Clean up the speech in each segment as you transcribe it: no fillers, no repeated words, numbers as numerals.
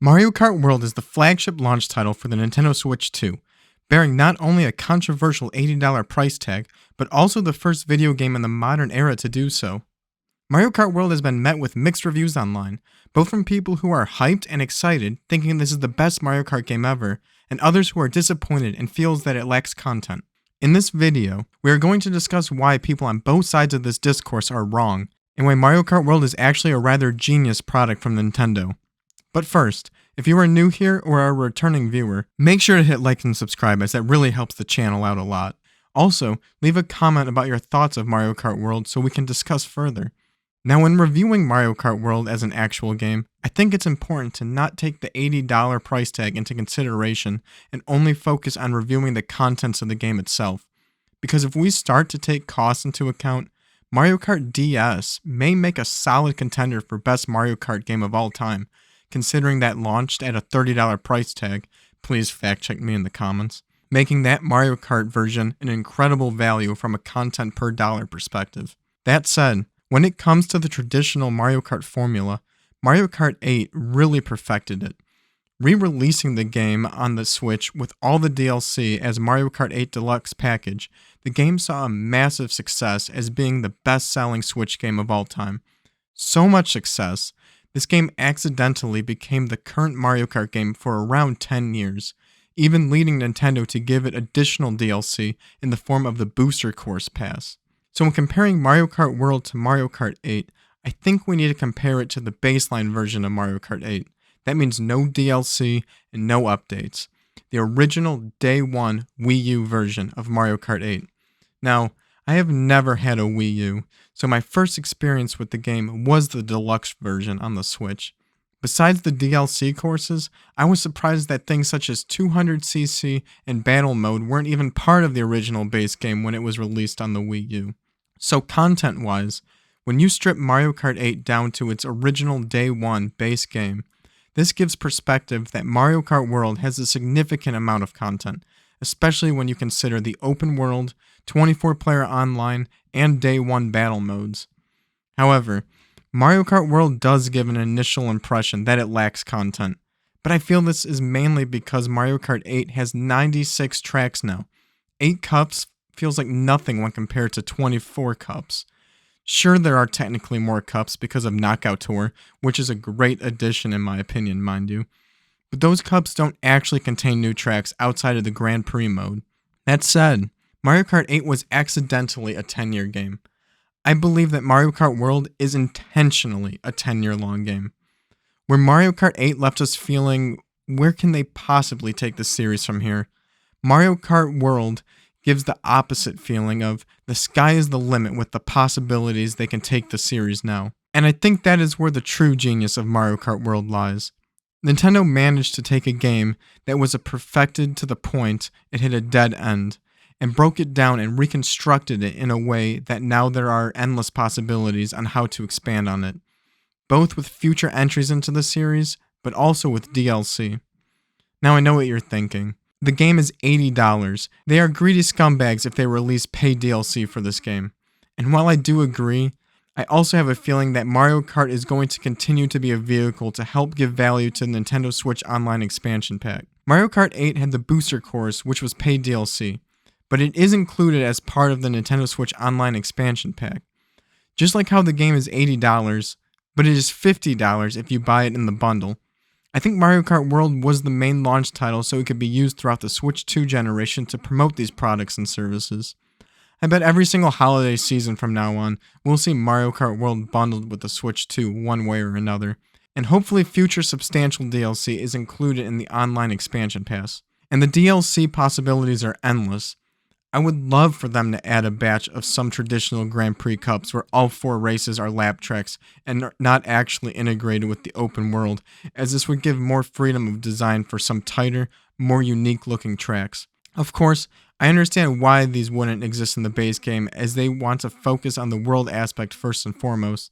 Mario Kart World is the flagship launch title for the Nintendo Switch 2, bearing not only a controversial $80 price tag, but also the first video game in the modern era to do so. Mario Kart World has been met with mixed reviews online, both from people who are hyped and excited, thinking this is the best Mario Kart game ever, and others who are disappointed and feels that it lacks content. In this video, we are going to discuss why people on both sides of this discourse are wrong, and why Mario Kart World is actually a rather genius product from Nintendo. But first, if you are new here or are a returning viewer, make sure to hit like and subscribe as that really helps the channel out a lot. Also, leave a comment about your thoughts of Mario Kart World so we can discuss further. Now, when reviewing Mario Kart World as an actual game, I think it's important to not take the $80 price tag into consideration and only focus on reviewing the contents of the game itself. Because if we start to take costs into account, Mario Kart DS may make a solid contender for best Mario Kart game of all time, considering that launched at a $30 price tag. Please fact check me in the comments, making that Mario Kart version an incredible value from a content per dollar perspective. That said, when it comes to the traditional Mario Kart formula, Mario Kart 8 really perfected it. Re-releasing the game on the Switch with all the DLC as Mario Kart 8 Deluxe package, the game saw a massive success as being the best-selling Switch game of all time. So much success, this game accidentally became the current Mario Kart game for around 10 years, even leading Nintendo to give it additional DLC in the form of the Booster Course Pass. So when comparing Mario Kart World to Mario Kart 8, I think we need to compare it to the baseline version of Mario Kart 8. That means no DLC and no updates. The original Day 1 Wii U version of Mario Kart 8. Now, I have never had a Wii U, so my first experience with the game was the deluxe version on the Switch. Besides the DLC courses, I was surprised that things such as 200cc and battle mode weren't even part of the original base game when it was released on the Wii U. So content-wise, when you strip Mario Kart 8 down to its original Day 1 base game, this gives perspective that Mario Kart World has a significant amount of content, especially when you consider the open world, 24-player online, and Day 1 battle modes. However, Mario Kart World does give an initial impression that it lacks content, but I feel this is mainly because Mario Kart 8 has 96 tracks now. 8 cups feels like nothing when compared to 24 cups. Sure, there are technically more cups because of Knockout Tour, which is a great addition in my opinion, mind you, but those cups don't actually contain new tracks outside of the Grand Prix mode. That said, Mario Kart 8 was accidentally a 10-year game. I believe that Mario Kart World is intentionally a 10-year-long game. Where Mario Kart 8 left us feeling, where can they possibly take the series from here? Mario Kart World gives the opposite feeling of the sky is the limit with the possibilities they can take the series now. And I think that is where the true genius of Mario Kart World lies. Nintendo managed to take a game that was perfected to the point it hit a dead end, and broke it down and reconstructed it in a way that now there are endless possibilities on how to expand on it, both with future entries into the series, but also with DLC. Now I know what you're thinking. The game is $80. They are greedy scumbags if they release paid DLC for this game. And while I do agree, I also have a feeling that Mario Kart is going to continue to be a vehicle to help give value to the Nintendo Switch Online expansion pack. Mario Kart 8 had the Booster Course, which was paid DLC, but it is included as part of the Nintendo Switch Online expansion pack. Just like how the game is $80, but it is $50 if you buy it in the bundle. I think Mario Kart World was the main launch title so it could be used throughout the Switch 2 generation to promote these products and services. I bet every single holiday season from now on, we'll see Mario Kart World bundled with the Switch 2 one way or another, and hopefully future substantial DLC is included in the online expansion pass. And the DLC possibilities are endless. I would love for them to add a batch of some traditional Grand Prix Cups where all 4 races are lap tracks and are not actually integrated with the open world, as this would give more freedom of design for some tighter, more unique looking tracks. Of course, I understand why these wouldn't exist in the base game, as they want to focus on the world aspect first and foremost,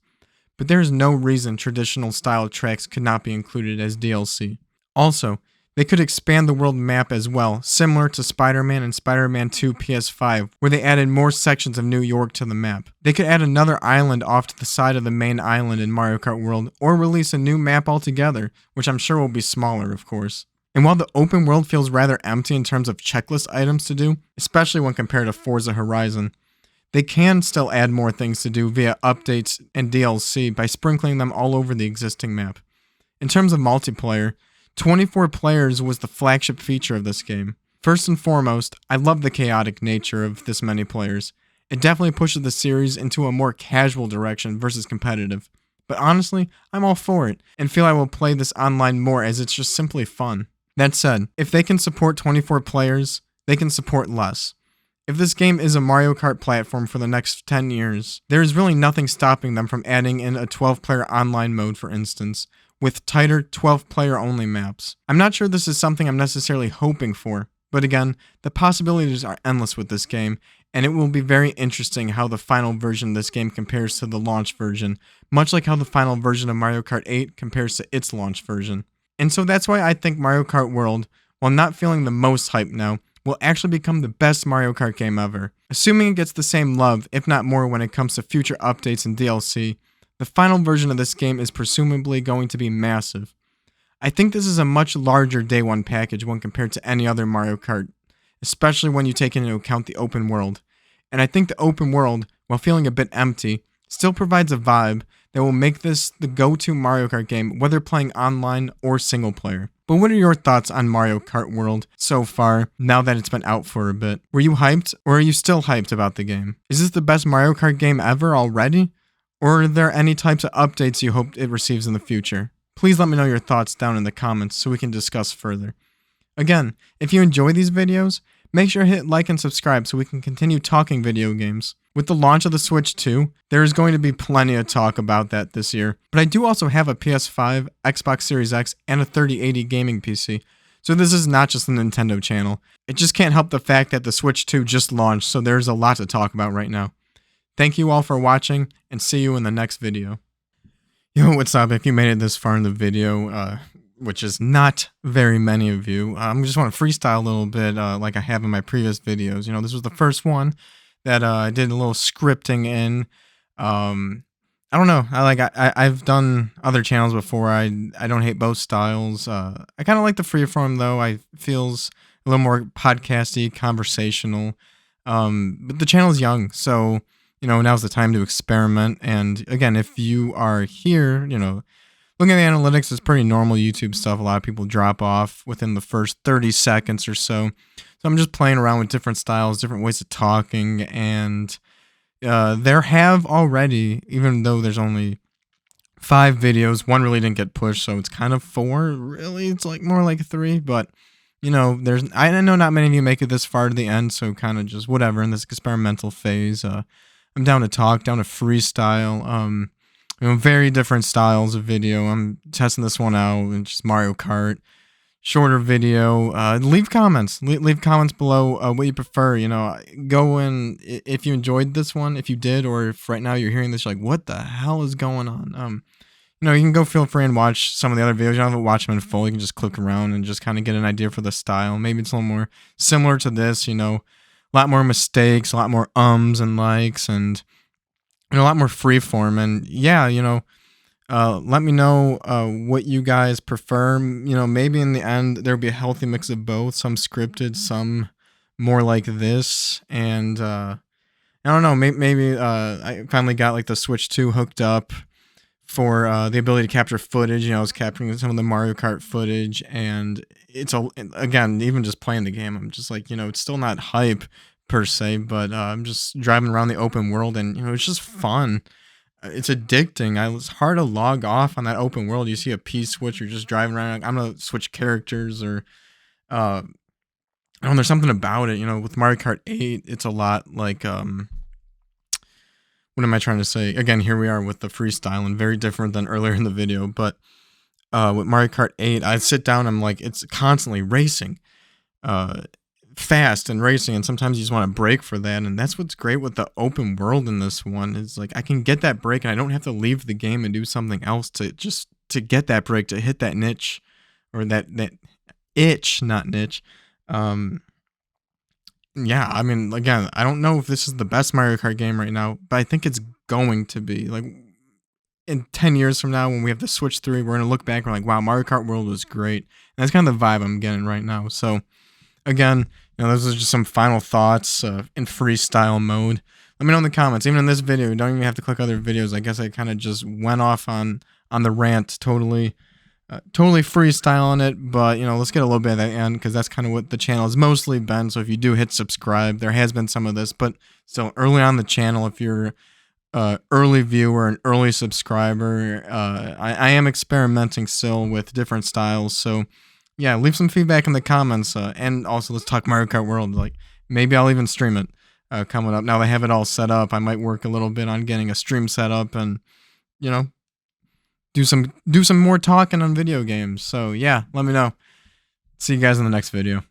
but there is no reason traditional style tracks could not be included as DLC. Also, They could expand the world map as well, similar to Spider-Man and Spider-Man 2 PS5, where they added more sections of New York to the map. They could add another island off to the side of the main island in Mario Kart World, or release a new map altogether, which I'm sure will be smaller, of course. And while the open world feels rather empty in terms of checklist items to do, especially when compared to Forza Horizon, they can still add more things to do via updates and DLC by sprinkling them all over the existing map. In terms of multiplayer, 24 players was the flagship feature of this game. First and foremost, I love the chaotic nature of this many players. It definitely pushes the series into a more casual direction versus competitive. But honestly, I'm all for it, and feel I will play this online more as it's just simply fun. That said, if they can support 24 players, they can support less. If this game is a Mario Kart platform for the next 10 years, there is really nothing stopping them from adding in a 12-player online mode, for instance, with tighter 12-player only maps. I'm not sure this is something I'm necessarily hoping for, but again, the possibilities are endless with this game, and it will be very interesting how the final version of this game compares to the launch version, much like how the final version of Mario Kart 8 compares to its launch version. And so that's why I think Mario Kart World, while not feeling the most hype now, will actually become the best Mario Kart game ever. Assuming it gets the same love, if not more, when it comes to future updates and DLC, the final version of this game is presumably going to be massive. I think this is a much larger day one package when compared to any other Mario Kart, especially when you take into account the open world. And I think the open world, while feeling a bit empty, still provides a vibe that will make this the go-to Mario Kart game, whether playing online or single player. But what are your thoughts on Mario Kart World so far, now that it's been out for a bit? Were you hyped, or are you still hyped about the game? Is this the best Mario Kart game ever already? Or are there any types of updates you hope it receives in the future? Please let me know your thoughts down in the comments so we can discuss further. Again, if you enjoy these videos, make sure to hit like and subscribe so we can continue talking video games. With the launch of the Switch 2, there is going to be plenty of talk about that this year. But I do also have a PS5, Xbox Series X, and a 3080 gaming PC. So this is not just a Nintendo channel. It just can't help the fact that the Switch 2 just launched, so there's a lot to talk about right now. Thank you all for watching, and see you in the next video. Yo, what's up? If you made it this far in the video, which is not very many of you, I just want to freestyle a little bit like I have in my previous videos. You know, this was the first one that I did a little scripting in. I don't know. I've done other channels before. I don't hate both styles. I kind of like the freeform though. I feels a little more podcasty, conversational. But the channel's young, so you know, now's the time to experiment. And again, if you are here, you know, looking at the analytics is pretty normal YouTube stuff. A lot of people drop off within the first 30 seconds or so. So I'm just playing around with different styles, different ways of talking. And there have already, even though there's only 5 videos, one really didn't get pushed. So it's kind of 4. Really, it's like more like 3. But, you know, I know not many of you make it this far to the end. So kind of just whatever in this experimental phase. I'm down to talk, down to freestyle, you know, very different styles of video. I'm testing this one out, it's just Mario Kart, shorter video. Leave comments, leave comments below what you prefer. You know, go in if you enjoyed this one, if you did, or if right now you're hearing this, you're like, what the hell is going on? You know, you can go feel free and watch some of the other videos. You don't have to watch them in full. You can just click around and just kind of get an idea for the style. Maybe it's a little more similar to this, you know. A lot more mistakes, a lot more ums and likes, and you know, a lot more freeform. And yeah, you know, let me know what you guys prefer. You know, maybe in the end there'll be a healthy mix of both. Some scripted, some more like this. And I don't know. Maybe I finally got like the Switch 2 hooked up for the ability to capture footage. You know, I was capturing some of the Mario Kart footage, and it's again, even just playing the game, I'm just like, you know, it's still not hype per se, but I'm just driving around the open world, and you know, it's just fun. It's addicting. It's hard to log off on that open world. You see a P switch, you're just driving around. Like, I'm gonna switch characters, or I don't know, there's something about it. You know, with Mario Kart 8, it's a lot like what am I trying to say? Again, here we are with the freestyle, and very different than earlier in the video. But with Mario Kart 8, I sit down, I'm like, it's constantly racing, fast and racing, and sometimes you just want to break for that. And that's what's great with the open world in this one, is like I can get that break, and I don't have to leave the game and do something else to get that break, to hit that niche, or that itch, not niche. Um, yeah, I mean, again, I don't know if this is the best Mario Kart game right now, but I think it's going to be. Like, in 10 years from now, when we have the Switch 3, we're going to look back and we're like, wow, Mario Kart World was great. And that's kind of the vibe I'm getting right now. So, again, those are just some final thoughts in freestyle mode. Let me know in the comments. Even in this video, you don't even have to click other videos. I guess I kind of just went off on the rant, totally freestyling it. But let's get a little bit at the end, because that's kind of what the channel has mostly been. So if you do hit subscribe, there has been some of this, but still early on the channel. If you're early viewer, an early subscriber, I am experimenting still with different styles. So yeah, leave some feedback in the comments, and also let's talk Mario Kart World. Like, maybe I'll even stream it coming up. Now that I have it all set up, I might work a little bit on getting a stream set up, and you know do some more talking on video games. So yeah, let me know. See you guys in the next video.